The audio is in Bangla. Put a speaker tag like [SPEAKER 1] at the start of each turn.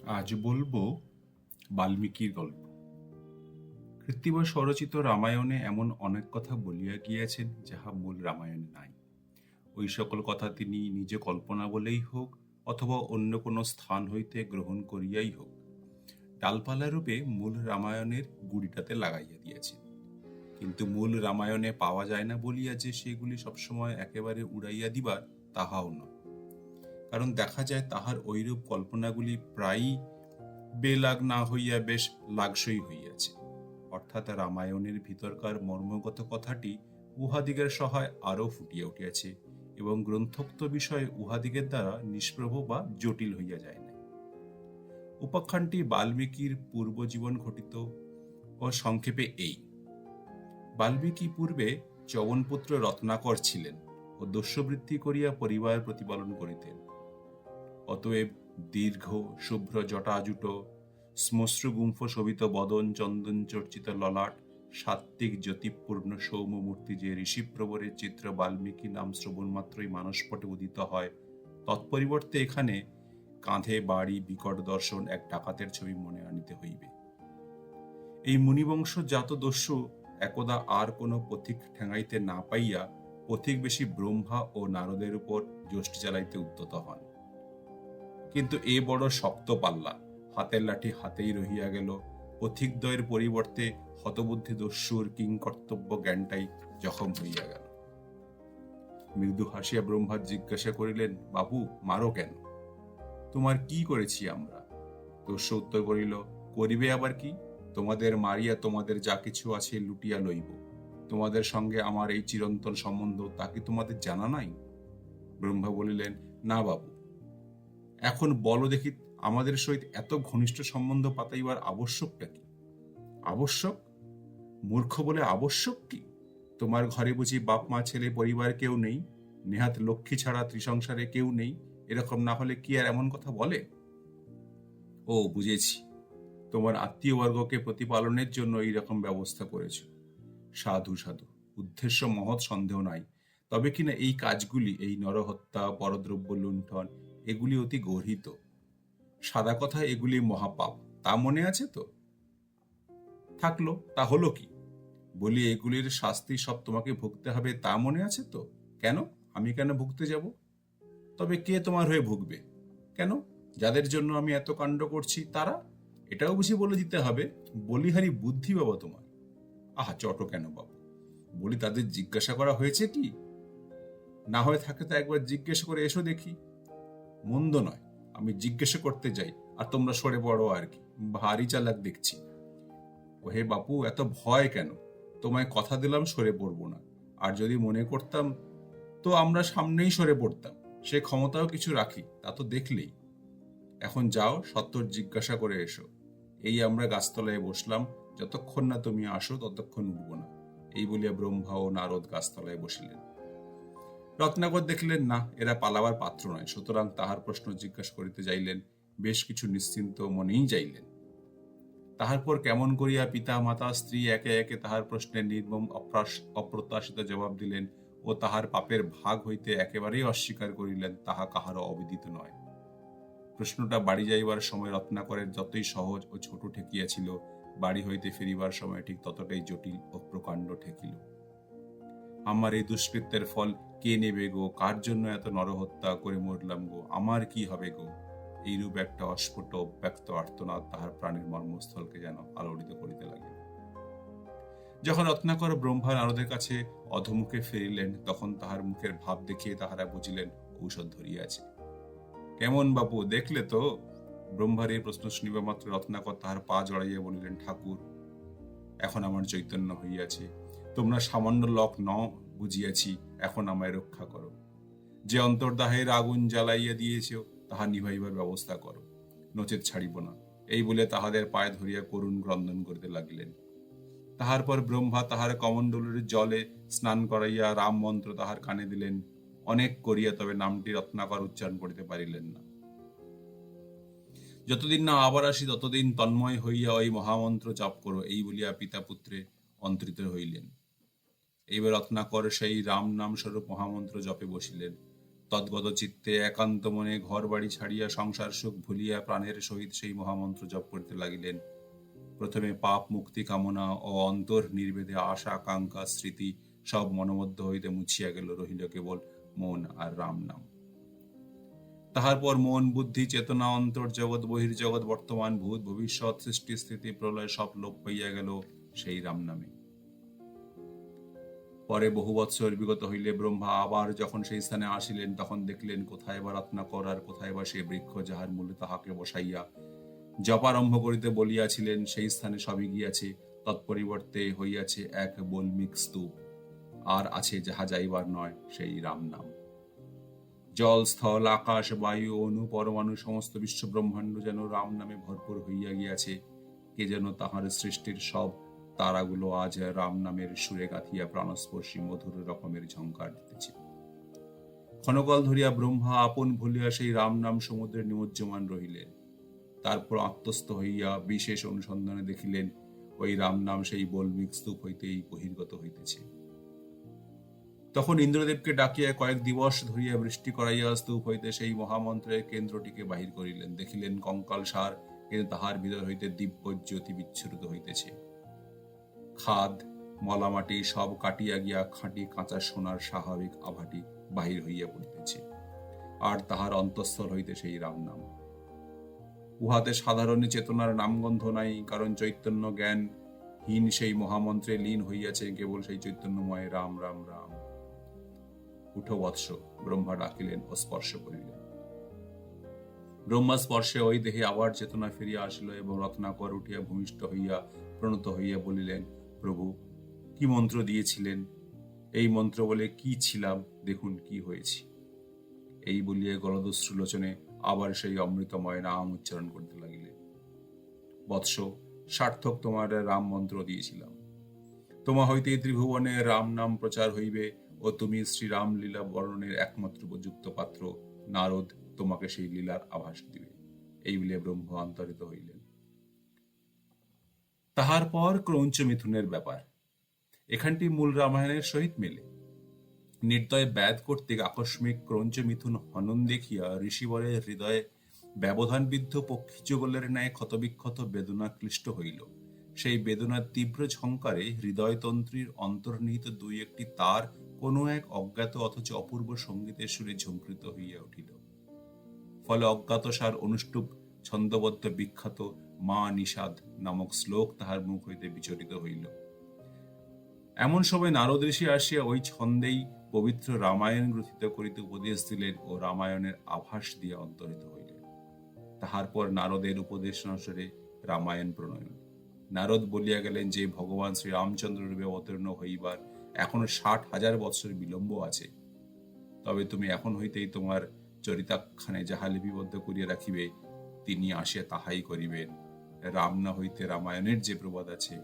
[SPEAKER 1] আজ বলবো বাল্মীকির গল্প। কৃত্তিব স্বরচিত রামায়ণে এমন অনেক কথা বলিয়া গিয়াছেন যাহা মূল রামায়ণে নাই। ওই সকল কথা তিনি নিজে কল্পনা বলেই হোক অথবা অন্য কোনো স্থান হইতে গ্রহণ করিয়াই হোক, ডালপালা রূপে মূল রামায়ণের গুড়িটাতে লাগাইয়া দিয়েছেন। কিন্তু মূল রামায়ণে পাওয়া যায় না বলিয়া যে সেগুলি সবসময় একেবারে উড়াইয়া দিবার তাহাও নয়। কারণ দেখা যায় তাহার ঐরূপ কল্পনাগুলি প্রায়ই বেলাগ না হইয়া বেশ লাগসই হইয়াছে। অর্থাৎ রামায়ণের ভিতরকার মর্মগত কথাটি উহাদিগের সহায় আরও ফুটিয়া উঠিয়াছে এবং গ্রন্থোক্ত বিষয়ে উহাদিগের দ্বারা নিষ্প্রভ বা জটিল হইয়া যায় না। উপাখ্যানটি বাল্মীকির পূর্বজীবন ঘটিত ও সংক্ষেপে এই: বাল্মীকি পূর্বে চবনপুত্র রত্নাকর ছিলেন ও দস্যুবৃত্তি করিয়া পরিবার প্রতিপালন করিতেন। অতএব দীর্ঘ শুভ্র জটাজুট, শ্মশ্রুগুম্ফ শোভিত বদন, চন্দন চর্চিত ললাট, সাত্ত্বিক জ্যোতিপূর্ণ সৌম্য মূর্তি যে ঋষিপ্রবরের চিত্র বাল্মীকি নাম শ্রবণ মাত্রই মানসপটে উদিত হয়, তৎপরিবর্তে এখানে কাঁধে বাড়ি বিকট দর্শন এক ডাকাতের ছবি মনে আনিতে হইবে। এই মুনিবংশ জাত দস্যু একদা আর কোনো পথিক ঠেঙাইতে না পাইয়া পথিকবেশী ব্রহ্মা ও নারদের উপর যষ্টি চালাইতে উদ্যত হন। কিন্তু এ বড় শক্ত পাল্লা, হাতের লাঠি হাতেই রহিয়া গেল। পথিকদ্বয়ের পরিবর্তে হতবুদ্ধি দস্যুর কিংকর্তব্য জ্ঞানটাই জখম হইয়া গেল। মৃদু হাসিয়া ব্রহ্মা জিজ্ঞাসা করিলেন, বাবু, মারো কেন? তোমার কি করেছি আমরা? দস্যু উত্তর করিল, করিবে আবার কি? তোমাদের মারিয়া তোমাদের যা কিছু আছে লুটিয়া লইব। তোমাদের সঙ্গে আমার এই চিরন্তন সম্বন্ধ তা কি তোমাদের জানা নাই? ব্রহ্মা বলিলেন, না বাবু, এখন বলো দেখি, আমাদের সহিত এত ঘনিষ্ঠ সম্বন্ধ পাতাইবার আবশ্যকটা কি? আবশ্যক? মূর্খ বলে আবশ্যক কি? তোমার ঘরে বুঝি বাপ মা ছেলে পরিবার কেউ নেই? নেহাত লক্ষ্মী ছাড়া ত্রিসংসারে কেউ নেই? এরকম না হলে কি আর এমন কথা বলে? ও, বুঝেছি, তোমার আত্মীয়বর্গকে প্রতিপালনের জন্য এইরকম ব্যবস্থা করেছ। সাধু সাধু, উদ্দেশ্য মহৎ, সন্দেহ নাই। তবে কিনা এই কাজগুলি, এই নরহত্যা, পরদ্রব্য লুণ্ঠন, এগুলি অতি গর্হিত। সাদা কথা, এগুলি মহাপাপ, তা মনে আছে তো? থাকলো, তা হলো কি? বলি, এগুলির শাস্তি সব তোমাকে ভুগতে হবে, তা মনে আছে তো? কেন? আমি কেন ভুগতে যাব? তবে কে তোমার হয়ে ভুগবে? কেন? যাদের জন্য আমি এত কাণ্ড করছি তারা? এটাও বুঝি বলে দিতে হবে? বলিহারি বুদ্ধি বাবা তোমার। আহা, চটো কেন বাবু? বলি, তাদের জিজ্ঞাসা করা হয়েছে কি? না হয়ে থাকে তো একবার জিজ্ঞেস করে এসো দেখি। মন্দ নয়, আমি জিজ্ঞাসা করতে যাই আর তোমরা সরে পড়ো আর কি। ভারী চালাক দেখছি। ওহে বাপু, এত ভয় কেন? তোমায় কথা দিলাম সরে পড়বো না। আর যদি মনে করতাম তো আমরা সামনেই সরে পড়তাম। সে ক্ষমতাও কিছু রাখি, তা তো দেখলেই। এখন যাও, সত্তর জিজ্ঞাসা করে এসো। এই আমরা গাছতলায় বসলাম, যতক্ষণ না তুমি আসো ততক্ষণ উঠব না। এই বলিয়া ব্রহ্মা ও নারদ গাছতলায় বসিলেন। রত্নাকর দেখলেন না, এরা পালাবার পাত্র নয়, সুতরাং তাহার প্রশ্ন জিজ্ঞাসা করিতে যাইলেন। বেশ কিছু নিশ্চিন্ত মনেই যাইলেন। তাহার পর কেমন করিয়া পিতা মাতা স্ত্রী একে একে তাহার প্রশ্নের নির্মম অপ্রত্যাশিত জবাব দিলেন ও তাহার পাপের ভাগ হইতে একেবারেই অস্বীকার করিলেন, তাহা কাহারও অবিদিত নয়। প্রশ্নটা বাড়ি যাইবার সময় রত্নাকরের যতই সহজ ও ছোট ঠেকিয়াছিল, বাড়ি হইতে ফিরিবার সময় ঠিক ততটাই জটিল ও প্রকাণ্ড ঠেকিল। আমার এই দুষ্কৃত্যের ফল কে নেবে গো? কার জন্য এত নরহত্যা করে মরলাম গো? আমার কি হবে গো? এইরূপ একটা অস্ফুট ব্যক্ত আর্তনাদ তাহার প্রাণের মর্মস্থলকে যেন আলোড়িত করিতে লাগিল। যখন রত্নাকর ব্রহ্মা নারদের কাছে অধমুখে ফিরিলেন, তখন তাহার মুখের ভাব দেখিয়ে তাহারা বুঝিলেন ঔষধ ধরিয়াছে। কেমন বাপু, দেখলে তো? ব্রহ্মার এই প্রশ্ন শুনিবা মাত্র রত্নাকর তাহার পা জড়াইয়া বলিলেন, ঠাকুর, এখন আমার চৈতন্য হইয়াছে। তোমরা সামান্য লোক নও বুঝিয়াছি, এখন আমায় রক্ষা করো। যে অন্তর্দাহের আগুন জ্বালাইয়া দিয়েছ তাহা নিভাইবার ব্যবস্থা করো, নচেত ছাড়িব না। এই বলে তাহাদের পায়ে ধরিয়া করুণ ক্রন্দন করিতে লাগিলেন। তাহার পর ব্রহ্মা তাহার কমণ্ডলুর জলে স্নান করাইয়া রাম মন্ত্র তাহার কানে দিলেন। অনেক করিয়া তবে নামটি রত্নাকর উচ্চারণ করিতে পারিলেন না। যতদিন না আবার আসি ততদিন তন্ময় হইয়া ওই মহামন্ত্র জপ করো, এই বলিয়া পিতা পুত্রে অন্তরিত হইলেন। এইবার রত্নাকর সেই রাম নাম স্বরূপ মহামন্ত্র জপে বসিলেন। তদ্গত চিত্তে একান্ত মনে ঘর বাড়ি ছাড়িয়া সংসার সুখ ভুলিয়া প্রাণের সহিত সেই মহামন্ত্র জপ করিতে লাগিলেন। প্রথমে পাপ মুক্তি কামনা ও অন্তর নির্বেদে আশা আকাঙ্ক্ষা স্মৃতি সব মনোমধ্য হইতে মুছিয়া গেল, রহিল কেবল মন আর রাম নাম। তাহার পর মন বুদ্ধি চেতনা অন্তর জগৎ বহির্জগৎ বর্তমান ভূত ভবিষ্যৎ সৃষ্টি স্থিতি প্রলয় সব লোপ পাইয়া গেল সেই রাম নামে। পরে বহু বৎসর বিগত হইলে ব্রহ্মা আবার যখন সেই স্থানে আসিলেন, তখন দেখলেন কোথায় বা রত্নাকর আর কোথায় বা সেই বৃক্ষ যাহার মূলে তাহাকে বসাইয়া জপারম্ভ করিতে বলিয়াছিলেন, সেই স্থানে সবই গিয়াছে। তৎপরিবর্তে হইয়াছে এক বল্মিক স্তূপ, আর আছে যাহা যাইবার নয় সেই রাম নাম। জল স্থল আকাশ বায়ু অনু পরমাণু সমস্ত বিশ্ব ব্রহ্মাণ্ড যেন রাম নামে ভরপুর হইয়া গিয়াছে। কে যেন তাহার সৃষ্টির সব তারাগুলো আজ রাম নামের সুরে গাঁথিয়া প্রাণস্পর্শী মধুর রকমের ঝঙ্কার দিতেছে। ক্ষণকাল ধরিয়া ব্রহ্মা আপন ভুলিয়া সেই রাম নাম সমুদ্রে নিমজ্জমান রহিলেন। তারপর আত্মস্থ হইয়া বিশেষ অনুসন্ধানে দেখিলেন ওই রাম নাম সেই বল্মিক স্তূপ হইতেই বহির্গত হইতেছে। তখন ইন্দ্রদেবকে ডাকিয়া কয়েক দিবস ধরিয়া বৃষ্টি করাইয়া স্তূপ হইতে সেই মহামন্ত্রের কেন্দ্রটিকে বাহির করিলেন। দেখিলেন কঙ্কাল সার, কিন্তু তাহার ভিতর হইতে দিব্য জ্যোতি বিচ্ছুরিত হইতেছে। খাদ মলামাটি সব কাটিয়া গিয়া খাঁটি কাঁচা সোনার স্বাভাবিক আভাটি বাহির হইয়া পড়িতেছে, আর তাহার অন্তঃস্থল হইতে সেই রাম নাম। উহাতে সাধারণ চেতনার নামগন্ধ নাই, কারণ চৈতন্য জ্ঞান হীন সেই মহামন্ত্রে লীন হইয়াছে কেবল সেই চৈতন্যময় রাম রাম রাম। উঠো বৎস, ব্রহ্মা ডাকিলেন ও স্পর্শ করিলেন। ব্রহ্মা স্পর্শে ওই দেহে আবার চেতনা ফিরিয়া আসিল এবং রত্নাকর উঠিয়া ভূমিষ্ঠ হইয়া প্রণত হইয়া বলিলেন, প্রভু কি মন্ত্র দিয়েছিলেন? এই মন্ত্র বলে কি ছিলাম, দেখুন কি হয়েছি। এই বলিয়া গলদশ্রুলোচনে আবার সেই অমৃতময় নাম উচ্চারণ করতে লাগিলেন। বৎস, সার্থক তোমার রাম মন্ত্র দিয়েছিলাম। তোমা হইতে ত্রিভুবনে রাম নাম প্রচার হইবে ও তুমি শ্রীরাম লীলা বর্ণনের একমাত্র উপযুক্ত পাত্র। নারদ তোমাকে সেই লীলার আভাস দিবে। এই বলিয়া ব্রহ্ম অন্তরিত হইলেন। তাহার পর ক্রৌঞ্চ মিথুনের ব্যাপার এখানটি মূল রামায়ণের সহিত মেলে। নির্দয় ব্যাধ কর্তৃক আকস্মিক ক্রৌঞ্চ মিথুন হনন দেখিয়া ঋষিবরের হৃদয়ে ব্যবধানবিদ্ধ পক্ষীযুগলের ন্যায় ক্ষতবিক্ষত বেদনা ক্লিষ্ট হইল। সেই বেদনার তীব্র ঝঙ্কারে হৃদয়তন্ত্রীর অন্তর্নিহিত দুই একটি তার কোনো এক অজ্ঞাত অথচ অপূর্ব সঙ্গীতের সুরে ঝঙ্কৃত হইয়া উঠিল। ফলে অজ্ঞাতসার অনুষ্টুপ ছন্দবদ্ধ বিখ্যাত মা নিষাদ নামক শ্লোক তাহার মুখ হইতে বিচরিত হইল। এমন সময় নারদ ঋষি আসিয়া ওই ছন্দেই পবিত্র রামায়ণ গ্রথিত করিতে উপদেশ দিলেন ও রামায়ণের আভাস দিয়া অন্তরিত হইলেন। তাহার পর নারদের উপদেশ অনুসারে রামায়ণ প্রণয়ন। নারদ বলিয়া গেলেন যে ভগবান শ্রী রামচন্দ্র রূপে অবতীর্ণ হইবার এখনো 60,000 বৎসর বিলম্ব আছে। তবে তুমি এখন হইতেই তোমার চরিতাখ্যানে যাহা লিপিবদ্ধ করিয়া রাখিবে, তিনি আসিয়া তাহাই করিবেন। রাম না হইতে রামায়ণের যে প্রবাদ আছে,